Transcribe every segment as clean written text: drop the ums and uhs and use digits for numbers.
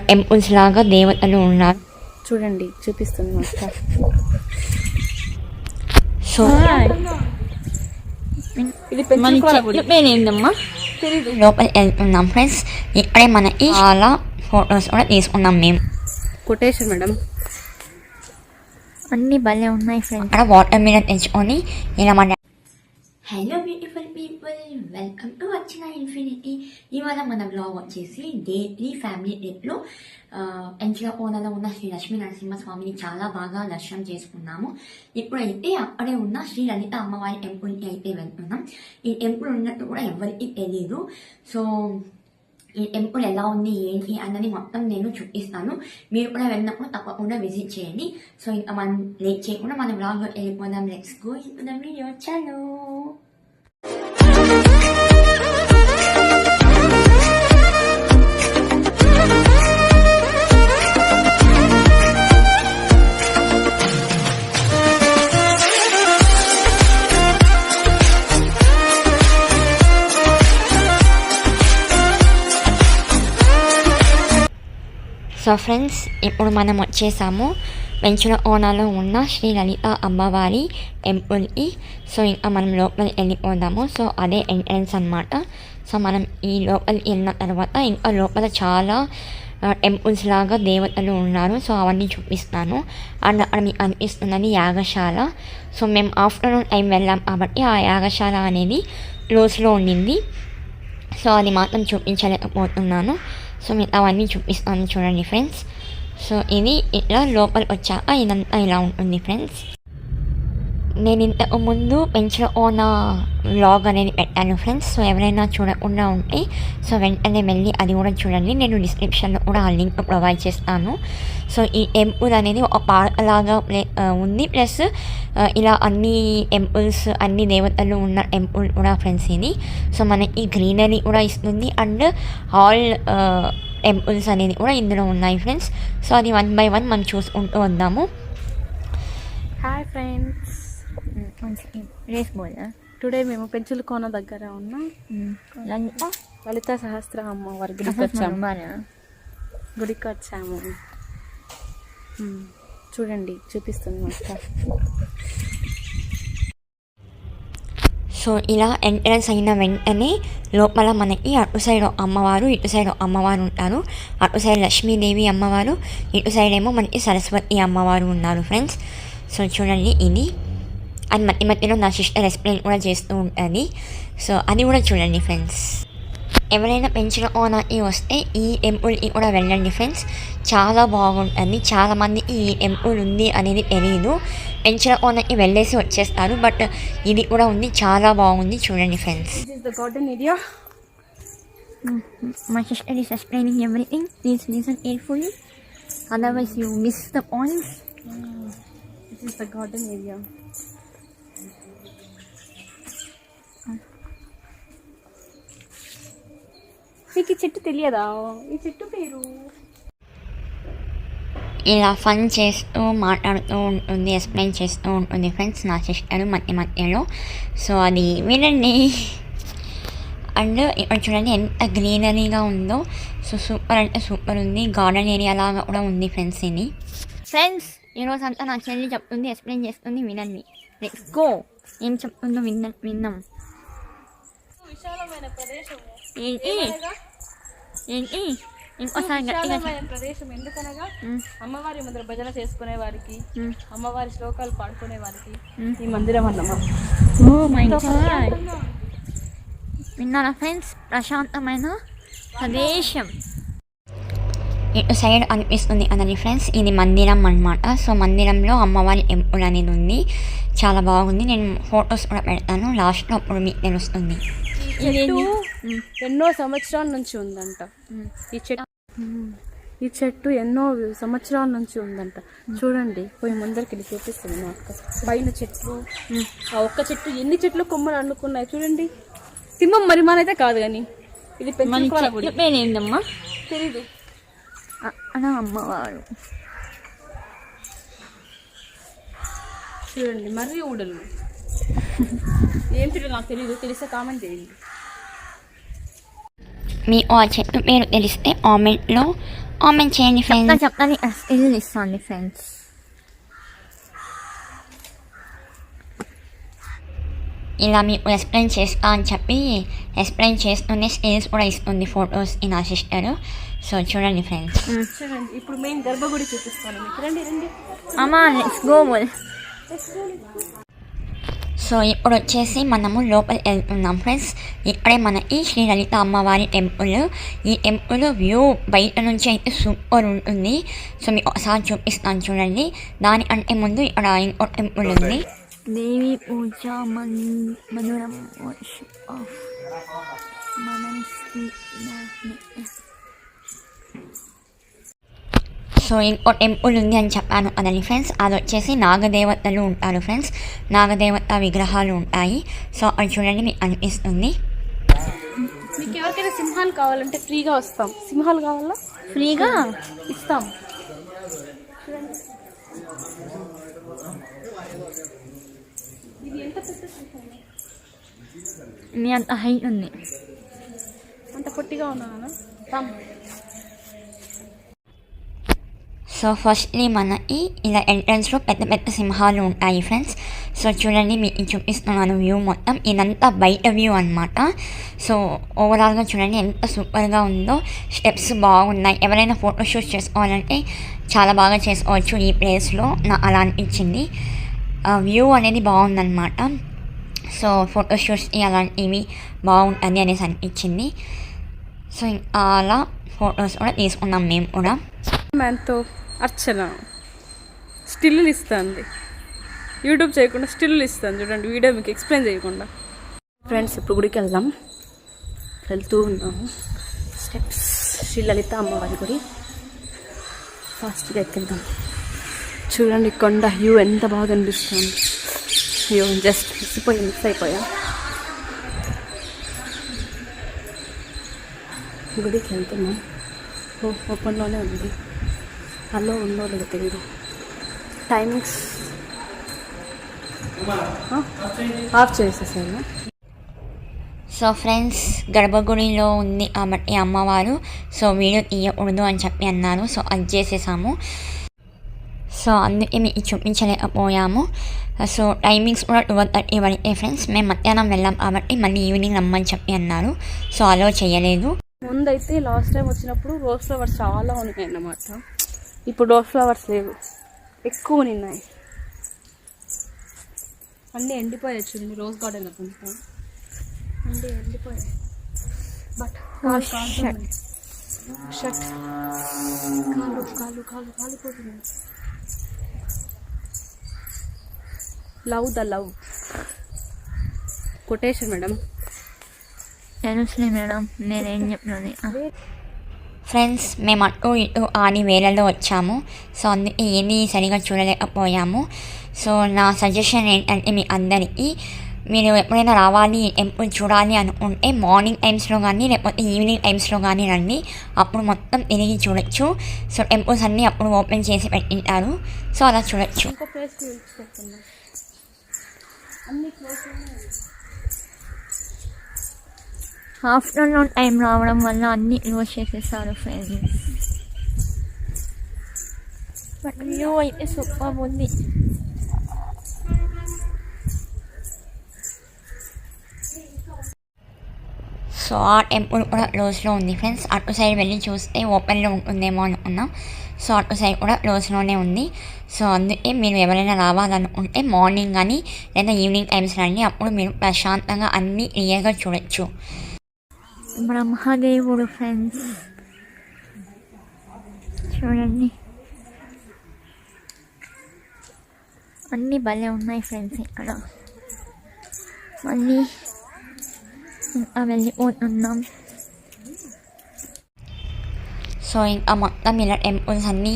Temples లాగా దేవతలు ఉన్నారు. చూడండి చూపిస్తుంది అక్క. సో ఇది పేరేందమ్మా తెలీదు. లోపలికి వెళ్తున్నాం ఫ్రెండ్స్. ఇక్కడే మనకి చాలా ఫొటోస్ కూడా తీసుకున్నాం మేము. కొటేషన్ మేడం అన్నీ భలే ఉన్నాయి ఫ్రెండ్స్. అక్కడ వాటర్ మిలన్ తెచ్చుకొని ఇలా మన hello beautiful people, welcome to వచ్చిన ఇన్ఫినిటీ. ఇవాళ మన బ్లాగ్ వచ్చేసి డే 3 ఫ్యామిలీ ట్రిప్లో ఎంచిలకోనలో ఉన్న శ్రీ లక్ష్మీ నరసింహస్వామిని చాలా బాగా దర్శనం చేసుకున్నాము. ఇప్పుడైతే అక్కడే ఉన్న శ్రీ లలిత అమ్మవారి టెంపుల్కి అయితే వెళ్తున్నాం. ఈ టెంపుల్ ఉన్నట్టు కూడా ఎవరికి తెలియదు. సో ఈ టెంపుల్ ఎలా ఉంది ఏంటి అన్నది మొత్తం నేను చూపిస్తాను. మీరు కూడా వెళ్ళినప్పుడు తప్పకుండా విజిట్ చేయండి. సో ఇంకా మనం లేట్ చేయకుండా మన బ్లాగ్లో వెళ్ళిపోదాం. Let's go into the video. చలో. సో ఫ్రెండ్స్, ఇప్పుడు మనం వచ్చేసాము వెంచులకోనలో ఉన్న శ్రీ లలిత అమ్మవారి టెంపుల్కి. సో ఇంకా మనం లోపలికి వెళ్ళిపోదాము. సో అదే ఎంట్రన్స్ అనమాట. సో మనం ఈ లోపలికి వెళ్ళిన తర్వాత ఇంకా లోపల చాలా టెంపుల్స్ లాగా దేవతలు ఉన్నారు. సో అవన్నీ చూపిస్తాను. అండ్ అక్కడ మీకు అనిపిస్తున్నది యాగశాల. సో మేము ఆఫ్టర్నూన్ టైం వెళ్ళాం కాబట్టి ఆ యాగశాల అనేది క్లోజ్లో ఉండింది. సో అది మాత్రం చూపించలేకపోతున్నాను. సో మీరు అవన్నీ చూపిస్తాను చూడండి ఫ్రెండ్స్. సో ఇది ఇట్లా లోపలికి వచ్చాక ఇదంతా ఇలా ఉంటుంది ఫ్రెండ్స్. నేను ఇంతకు ముందు పెంచులకోన వ్లాగ్ అనేది పెట్టాను ఫ్రెండ్స్. సో ఎవరైనా చూడకుండా ఉంటే సో వెంటనే వెళ్ళి అది కూడా చూడండి. నేను డిస్క్రిప్షన్లో కూడా ఆ లింక్ ప్రొవైడ్ చేస్తాను. సో ఈ టెంపుల్ అనేది ఒక పార్క్ లాగా ఉంది. ప్లస్ ఇలా అన్ని టెంపుల్స్ అన్ని దేవతలు ఉన్న టెంపుల్ కూడా ఫ్రెండ్స్ ఇది. సో మనకి గ్రీనరీ కూడా ఇస్తుంది. అండ్ ఆల్ టెంపుల్స్ అనేది కూడా ఇందులో ఉన్నాయి ఫ్రెండ్స్. సో అది 1 by 1 మనం చూసుకుంటూ వద్దాము. హాయ్ ఫ్రెండ్స్, టుడే మేము పెంచులకోన దగ్గర ఉన్న లలిత సహస్ర అమ్మవారి గుడికి వచ్చాము. చూడండి చూపిస్తుంది అక్క. సో ఇలా ఎంట్రన్స్ అయిన వెంటనే లోపల మనకి అటు సైడ్ అమ్మవారు ఇటు సైడ్ అమ్మవారు ఉంటారు. అటు సైడ్ లక్ష్మీదేవి అమ్మవారు, ఇటు సైడ్ ఏమో మనకి సరస్వతి అమ్మవారు ఉన్నారు ఫ్రెండ్స్. సో చూడండి ఇది. అది మధ్య మధ్యలో నా సిస్టర్ ఎక్స్ప్లెయిన్ కూడా చేస్తూ ఉంటుంది. సో అది కూడా చూడండి ఫ్రెండ్స్. ఎవరైనా పెంచులకోనకి వస్తే ఈ టెంపుల్కి కూడా వెళ్ళండి ఫ్రెండ్స్. చాలా బాగుంటుంది. చాలామందికి ఈ టెంపుల్ ఉంది అనేది తెలియదు. పెంచులకోనకి వెళ్ళేసి వచ్చేస్తారు. బట్ ఇది కూడా ఉంది, చాలా బాగుంది. చూడండి friends. My sister is explaining everything. Please listen carefully. Otherwise you miss the points. This is the garden area. మీకు ఈ చెట్టు తెలియదా? ఈ చెట్టు పేరు ఇలా ఫన్ చేస్తూ మాట్లాడుతూ ఉంటుంది, ఎక్స్ప్లెయిన్ చేస్తూ ఉంటుంది ఫ్రెండ్స్ నా సిస్టర్ మధ్య మధ్యలో. సో అది వినండి. అండ్ ఇక్కడ చూడండి ఎంత గ్రీనరీగా ఉందో. సో సూపర్ అంటే సూపర్ ఉంది. గార్డెన్ ఏరియా లాగా కూడా ఉంది ఫ్రెండ్స్ ఇది. ఫ్రెండ్స్ ఈరోజు అంతా నా చెల్లి చెప్తుంది, ఎక్స్ప్లెయిన్ చేస్తుంది, వినండి. Let's go. ఏం చెప్తుందో విన్నాం. విశాలమైన ప్రదేశం ఏంటి ఇంకోసారి ప్రదేశం. ఎందుకనగా అమ్మవారి ముందర భజన చేసుకునే వారికి, అమ్మవారి శ్లోకాలు పాడుకునే వారికి ఈ మందిరం అన్నమాట. విన్నారా ఫ్రెండ్స్? ప్రశాంతమైన ప్రదేశం. ఇటు సైడ్ అనిపిస్తుంది అన్నది ఫ్రెండ్స్. ఇది మందిరం అన్నమాట. సో మందిరంలో అమ్మవారి టెంపుల్ అనేది ఉంది. చాలా బాగుంది. నేను ఫొటోస్ కూడా పెడతాను లాస్ట్లో, అప్పుడు మీకు తెలుస్తుంది. ఎన్నో సంవత్సరాల నుంచి ఉందంట ఈ చెట్టు ఎన్నో సంవత్సరాల నుంచి ఉందంట. చూడండి పోయి ముందరికి వెళ్ళి చూపిస్తుంది మా అక్క. పైన చెట్లు, ఆ ఒక్క చెట్టు ఎన్ని చెట్లు కొమ్మలు అన్నుకున్నాయి చూడండి. తిమ్మం మరి మనైతే కాదు కానీ ఇది ఏందమ్మా తెలీదు. అమ్మవారు చూడండి. మర్రి ఊడలు ఏం చెట్టు నాకు తెలీదు, తెలిస్తే కామెంట్ చేయండి. మీకు ఆ చెట్టు పేరు తెలిస్తే కామెంట్లో కామెంట్ చేయండి ఫ్రెండ్స్. చెప్తాను ఇల్లు ఇస్తాండి ఫ్రెండ్స్. ఇలా మీకు ఎక్స్ప్లెయిన్ చేస్తా అని చెప్పి ఎక్స్ప్లెయిన్ చేస్తూనే స్టిల్స్ కూడా ఇస్తుంది ఫొటోస్ నా సిస్టర్. సో చూడండి ఫ్రెండ్స్. చూడండి ఇప్పుడు మెయిన్ గర్భగుడి చూపిస్తాను మీకు. రండి రండి. అమ్మా లెట్స్ గో. సో ఇప్పుడు వచ్చేసి మనము లోపల వెళ్తున్నాం ఫ్రెండ్స్. ఇక్కడే మనకి శ్రీ లలిత అమ్మవారి టెంపుల్. ఈ టెంపుల్ వ్యూ బయట నుంచి అయితే సూపర్ ఉంటుంది. సో మీకు ఒకసారి చూపిస్తాను చూడండి. దానికంటే ముందు ఇక్కడ ఇంకో టెంపుల్ ఉంది. దేవి పూజ మధురం వర్షిప్ ఆఫ్ సో ఇంకో టెంపుల్ ఉంది అని చెప్పాను కదండి ఫ్రెండ్స్. అది వచ్చేసి నాగదేవతలు ఉంటారు ఫ్రెండ్స్. నాగదేవత విగ్రహాలు ఉంటాయి. సో అది చూడండి మీకు అనిపిస్తుంది. మీకు ఎవరికైనా సింహాలు కావాలంటే ఫ్రీగా వస్తాం. సింహాలు కావాలా ఫ్రీగా ఇస్తాం. ఇది ఎంత పెద్ద సింహం? మీ అంత హైట్ ఉంది. అంత పొట్టిగా ఉన్నానా? సో ఫస్ట్లీ మనకి ఇలా ఎంట్రన్స్లో పెద్ద పెద్ద సింహాలు ఉంటాయి ఫ్రెండ్స్. సో చూడండి మీకు చూపిస్తున్నాను వ్యూ మొత్తం. ఇదంతా బయట వ్యూ అనమాట. సో ఓవరాల్గా చూడండి ఎంత సూపర్గా ఉందో. స్టెప్స్ బాగున్నాయి. ఎవరైనా ఫోటోషూట్ చేసుకోవాలంటే చాలా బాగా చేసుకోవచ్చు ఈ ప్లేస్లో. నాకు అలా అనిపించింది. వ్యూ అనేది బాగుందన్నమాట. సో ఫోటోషూట్స్కి అలాంటివి బాగుంటుంది అనేసి అనిపించింది. సో అలా ఫొటోస్ కూడా తీసుకున్నాం మేము కూడా. మ్యాన్తో అర్చన స్టిల్లు ఇస్తుంది. యూట్యూబ్ చేయకుండా స్టిల్లు ఇస్తాను చూడండి, వీడియో మీకు ఎక్స్ప్లెయిన్ చేయకుండా. ఫ్రెండ్స్ ఇప్పుడు గుడికి వెళ్తూ ఉన్నాము. స్టెప్స్ శ్రీ లలిత అమ్మవారి గుడి. ఫాస్ట్గా ఎక్కిద్దాం. చూడండి కొండ వ్యూ ఎంత బాగా అనిపిస్తుంది. అయ్యో జస్ట్ మిస్ అయిపోయా. గుడికి వెళ్తున్నాం. ఓపెన్లోనే ఉంది. అలో ఉందో లేదో తెలియదు. టైమింగ్స్ ఆఫ్ చేసేసాను. సో ఫ్రెండ్స్ గర్భగుడిలో ఉంది కాబట్టి అమ్మవారు. సో వీడియో తీయకూడదు అని చెప్పి అన్నారు. సో అది చేసేసాము. సో అందుకే మీకు చూపించలేకపోయాము. సో టైమింగ్స్ కూడా 12:30 వరకే ఫ్రెండ్స్. మేము మధ్యాహ్నం వెళ్ళాం కాబట్టి మళ్ళీ ఈవినింగ్ రమ్మని చెప్పి అన్నారు. సో అలో చేయలేదు. ముందైతే లాస్ట్ టైం వచ్చినప్పుడు రోజ్ ఫ్లవర్స్ చాలా ఉన్నాయి అన్నమాట. ఇప్పుడు రోజ్ ఫ్లవర్స్ లేవు, ఎక్కువ ఉన్నాయి. అన్నీ ఎండిపోయాయి. చూడండి రోజ్ గార్డెన్ అనుకుంటా అన్నీ ఎండిపోయాయి. బట్ షర్ట్ కాలు కాలిపోతుంది. Love quotation madam. తెలుసులే మేడం, నేనేం చెప్పినది. ఫ్రెండ్స్ మేము అటు ఇటు ఆని వేళల్లో వచ్చాము. సో అందుకే ఏది సరిగా చూడలేకపోయాము. సో నా సజెషన్ ఏంటంటే మీ అందరికీ, మీరు ఎప్పుడైనా రావాలి టెంపుల్ చూడాలి అనుకుంటే మార్నింగ్ టైమ్స్లో కానీ లేకపోతే ఈవినింగ్ టైమ్స్లో కానీ రండి. అప్పుడు మొత్తం తిరిగి చూడొచ్చు. సో టెంపుల్స్ అన్నీ అప్పుడు ఓపెన్ చేసి పెట్టింటారు. సో అలా చూడొచ్చు. ఇంకో ప్లేస్ అన్ని క్లోజ్. ఆఫ్టర్నూన్ టైం రావడం వల్ల అన్ని క్లోజ్ చేసేసారు ఫ్రెండ్స్. బట్ వ్యూ అయితే సూపర్ ఉంది. సో ఆ టెంపుల్ కూడా క్లోజ్లో ఉంది ఫ్రెండ్స్. అటు సైడ్ వెళ్ళి చూస్తే ఓపెన్లో ఉంటుందేమో అనుకున్నాం. సో అటు సైడ్ కూడా క్లోజ్లోనే ఉంది. సో అందుకే మీరు ఎవరైనా రావాలనుకుంటే మార్నింగ్ కానీ లేదా ఈవినింగ్ టైమ్స్ రండి. అప్పుడు మీరు ప్రశాంతంగా అన్నీ క్లియర్గా చూడొచ్చు. బ్రహ్మదేవుడు ఫ్రెండ్స్ చూడండి, అన్నీ భలే ఉన్నాయి ఫ్రెండ్స్. ఇక్కడ మళ్ళీ ఇంకా వెళ్ళిపోతున్నాం. సో ఇంకా మొత్తం ఇలా టెంపుల్స్ అన్నీ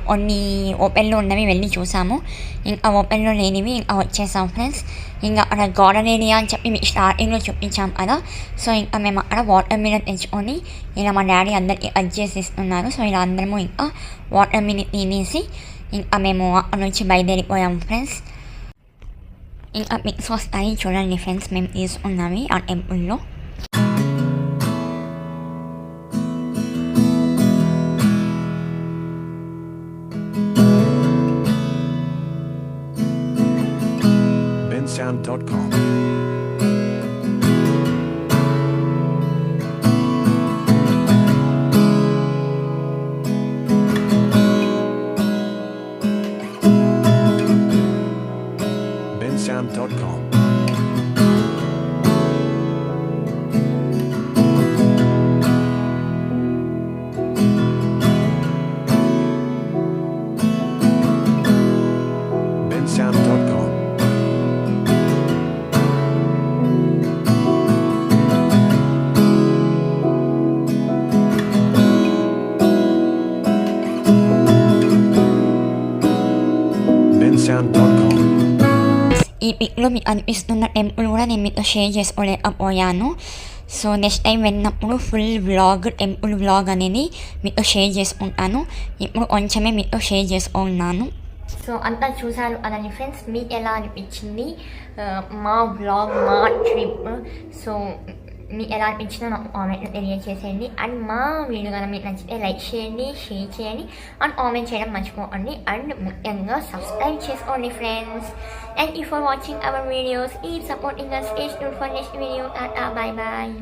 కొన్ని ఓపెన్లో ఉన్నవి వెళ్ళి చూసాము. ఇంకా ఓపెన్లో లేనివి ఇంకా వచ్చేసాం ఫ్రెండ్స్. ఇంకా అక్కడ గార్డెన్ ఏరియా అని చెప్పి మీకు స్టార్టింగ్లో చూపించాం కదా. సో ఇంకా మేము అక్కడ వాటర్ మిలన్ తెచ్చుకొని ఇలా మా డాడీ అందరికీ చేసి ఇస్తున్నారు. సో ఇలా అందరము ఇంకా వాటర్ మిలన్ తినేసి ఇంకా మేము అక్కడ నుంచి బయలుదేరిపోయాము ఫ్రెండ్స్. ఇంకా మిక్స్ వస్తాయి చూడండి ఫ్రెండ్స్ మేము తీసుకున్నవి ఆ టెంపుల్లో. bensound.com. bensound.com. bensound.com. bensound.com. ఈ పిక్లో మీకు అనిపిస్తున్న టెంపుల్ కూడా నేను మీతో షేర్ చేసుకోలేకపోయాను. సో నెక్స్ట్ టైం వెళ్ళినప్పుడు ఫుల్ వ్లాగ్, టెంపుల్ వ్లాగ్ అనేది మీతో షేర్ చేసుకుంటాను. ఇప్పుడు కొంచెమే మీతో షేర్ చేసుకున్నాను. సో అంతా చూసారు అలానే ఫ్రెండ్స్, మీకు ఎలా అనిపించింది మా వ్లాగ్, మా ట్రిప్? సో మీకు ఎలా అనిపించిందో నాకు కామెంట్లో తెలియజేసేయండి. అండ్ మా వీడియో కనుక మీకు నచ్చితే లైక్ చేయండి, షేర్ చేయండి అండ్ కామెంట్ చేయడం మర్చిపోకండి. అండ్ ముఖ్యంగా సబ్స్క్రైబ్ చేసుకోండి friends. Thank you for watching our videos. Keep supporting us. Stay tuned for next video. Bye bye.